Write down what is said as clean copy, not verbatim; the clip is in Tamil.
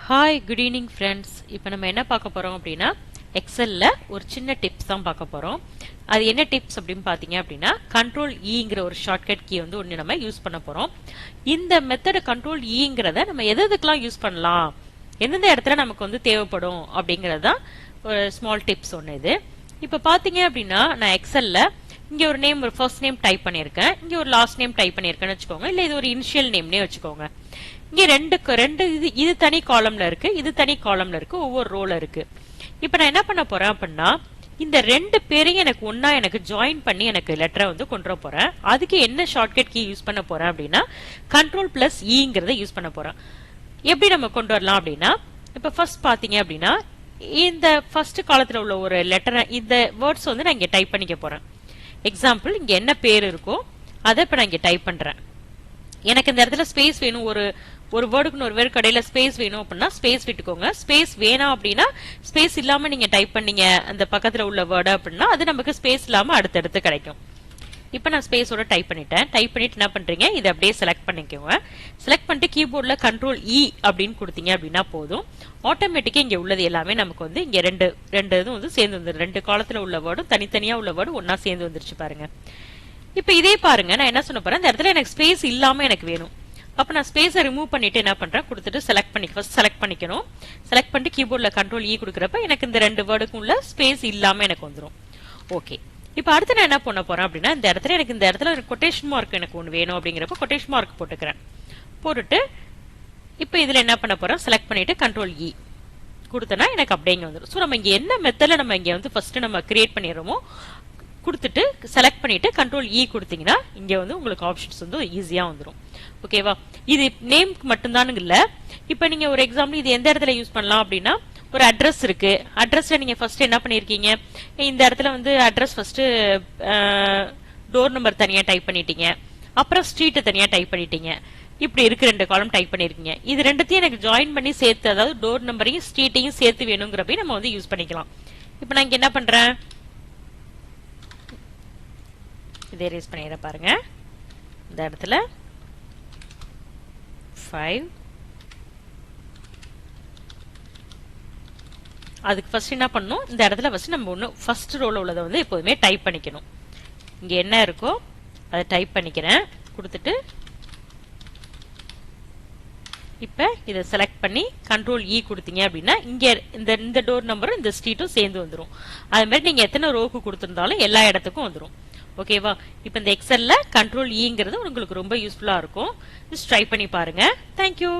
Hi good evening friends. இப்போ நம்ம என்ன பார்க்க போகிறோம் அப்படின்னா எக்ஸலில் ஒரு சின்ன டிப்ஸ் தான் பார்க்க போகிறோம். அது என்ன டிப்ஸ் அப்படின்னு பார்த்தீங்க அப்படின்னா கண்ட்ரோல் ஈங்கிற ஒரு ஷார்ட்கட் கீ வந்து ஒன்று நம்ம யூஸ் பண்ண போகிறோம். இந்த மெத்தடு கண்ட்ரோல் ஈங்கிறத நம்ம எதுக்கெல்லாம் யூஸ் பண்ணலாம், எந்தெந்த இடத்துல நமக்கு வந்து தேவைப்படும் அப்படிங்கிறது தான் ஒரு ஸ்மால் டிப்ஸ் ஒன்று. இது இப்போ பார்த்தீங்க அப்படின்னா நான் எக்ஸலில் இங்கே ஒரு நேம், ஒரு ஃபர்ஸ்ட் நேம் டைப் பண்ணியிருக்கேன், இங்கே ஒரு லாஸ்ட் நேம் டைப் பண்ணியிருக்கேன்னு வச்சுக்கோங்க, இல்லை இது ஒரு இனிஷியல் நேம்னே வச்சுக்கோங்க. இங்க ரெண்டு இது தனி காலம்ல இருக்கு, இது தனி காலம்ல இருக்கு, ஒவ்வொரு ரோல இருக்கு. இப்ப நான் என்ன பண்ண போறேன் அப்படின்னா இந்த ரெண்டு பேரையும் எனக்கு ஒன்னா எனக்கு ஜாயின் பண்ணி எனக்கு லெட்டரை வந்து கொண்டு வர போறேன். அதுக்கு என்ன ஷார்ட்கட் கீ யூஸ் பண்ண போறேன் அப்படின்னா கண்ட்ரோல் பிளஸ் ஈங்கிறத யூஸ் பண்ண போறேன். எப்படி நம்ம கொண்டு வரலாம் அப்படின்னா இப்ப ஃபர்ஸ்ட் பாத்தீங்க அப்படின்னா இந்த ஃபர்ஸ்ட் காலத்துல உள்ள ஒரு லெட்டரை, இந்த வேர்ட்ஸ் வந்து நான் இங்க டைப் பண்ணிக்க போறேன். எக்ஸாம்பிள் இங்க என்ன பேர் இருக்கோ அதை இப்ப நான் இங்க டைப் பண்றேன். எனக்கு இந்த இடத்துல ஸ்பேஸ் வேணும், ஒரு வேர்டுக்கு ஒரு வேர்டு கடையில ஸ்பேஸ் வேணும் அப்படின்னா ஸ்பேஸ் விட்டுக்கோங்க. ஸ்பேஸ் வேணாம் அப்படின்னா ஸ்பேஸ் இல்லாம நீங்க டைப் பண்ணீங்க அந்த பக்கத்துல உள்ள வேர்டு அப்படின்னா அது நமக்கு ஸ்பேஸ் இல்லாம அடுத்தடுத்து கிடைக்கும். இப்ப நான் ஸ்பேஸோட டைப் பண்ணிட்டேன். டைப் பண்ணிட்டு என்ன பண்றீங்க, இதை அப்படியே செலக்ட் பண்ணிக்கோங்க. செலக்ட் பண்ணிட்டு கீபோர்ட்ல கண்ட்ரோல் இ அப்படின்னு கொடுத்தீங்க அப்படின்னா போதும். ஆட்டோமேட்டிக்கா இங்க உள்ளது எல்லாமே நமக்கு வந்து இங்க ரெண்டு இதுவும் வந்து சேர்ந்து வந்துடும். ரெண்டு காலத்துல உள்ள வேர்டும் தனித்தனியா உள்ள வேர்டும் ஒன்னா சேர்ந்து வந்துருச்சு பாருங்க. இப்ப இதே பாருங்க, நான் என்ன சொன்ன போறேன், இந்த இடத்துல எனக்கு ஸ்பேஸ் இல்லாம எனக்கு வேணும். அப்ப நான் ஸ்பேஸை ரிமூவ் பண்ணிட்டு என்ன பண்றேன், கொடுத்துட்டு செலக்ட் பண்ணிக்கணும். செலக்ட் பண்ணிட்டு கீபோர்ட்ல கண்ட்ரோல் இ கொடுக்குறப்ப எனக்கு இந்த ரெண்டு வேர்டுக்கும் உள்ள ஸ்பேஸ் இல்லாம எனக்கு வந்துடும். ஓகே, இப்ப அடுத்து நான் என்ன பண்ண போறேன் அப்படின்னா இந்த இடத்துல கொட்டேஷன் மார்க் எனக்கு ஒன்று வேணும். அப்படிங்கிறப்ப கொட்டேஷன் மார்க் போட்டுக்கிறேன். போட்டுட்டு இப்ப இதுல என்ன பண்ண போறேன், செலக்ட் பண்ணிட்டு கண்ட்ரோல் இ கொடுத்தனா எனக்கு அப்படியே இங்க வந்துடும். ஸோ நம்ம இங்க என்ன மெத்தட்ல நம்ம இங்க வந்து ஃபர்ஸ்ட் நம்ம கிரியேட் பண்ணிடுறோமோ கொடுத்துட்டு செலக்ட் பண்ணிட்டு கண்ட்ரோல் இ கொடுத்தீங்கன்னா இங்க வந்து உங்களுக்கு ஆப்ஷன்ஸ் வந்து ஈஸியா வந்துடும். ஓகேவா, இது நேம்க்கு மட்டும்தான் இல்ல. இப்ப நீங்க ஒரு எக்ஸாம்பிள் இது எந்த இடத்துல யூஸ் பண்ணலாம் அப்படின்னா ஒரு அட்ரஸ் இருக்கு. அட்ரஸ்ல நீங்க ஃபர்ஸ்ட் என்ன பண்ணிருக்கீங்க, இந்த இடத்துல வந்து அட்ரஸ் ஃபர்ஸ்ட் டோர் நம்பர் தனியா டைப் பண்ணிட்டீங்க, அப்புறம் ஸ்ட்ரீட் தனியா டைப் பண்ணிட்டீங்க. இப்படி இருக்கு ரெண்டு காலம் டைப் பண்ணிருக்கீங்க. இது ரெண்டுத்தையும் எனக்கு ஜாயின் பண்ணி சேர்த்து, அதாவது டோர் நம்பரையும் ஸ்ட்ரீட்டையும் சேர்த்து வேணுங்கிறப்ப நம்ம வந்து யூஸ் பண்ணிக்கலாம். இப்ப நான் இங்க என்ன பண்றேன், இதை ரேஸ் பண்ணிட பாருங்க. இந்த இடத்துல 5 அதுக்கு ஃபர்ஸ்ட் என்ன பண்ணணும், இந்த இடத்துல ஃபர்ஸ்ட் நம்ம ஒன்று ஃபர்ஸ்ட் ரோல உள்ளதை வந்து எப்போதுமே டைப் பண்ணிக்கணும். இங்க என்ன இருக்கோ அதை டைப் பண்ணிக்கிறேன். கொடுத்துட்டு இப்ப இதை செலக்ட் பண்ணி கண்ட்ரோல் இ கொடுத்தீங்க அப்படின்னா இங்க இந்த டோர் நம்பரும் இந்த ஸ்ட்ரீட்டும் சேர்ந்து வந்துடும். அது மாதிரி நீங்க எத்தனை ரோக்கு கொடுத்திருந்தாலும் எல்லா இடத்துக்கும் வந்துடும். ஓகேவா, இப்ப இந்த எக்ஸல்ல கண்ட்ரோல் ஈங்கிறது உங்களுக்கு ரொம்ப யூஸ்ஃபுல்லா இருக்கும். ட்ரை பண்ணி பாருங்க. தேங்க்யூ.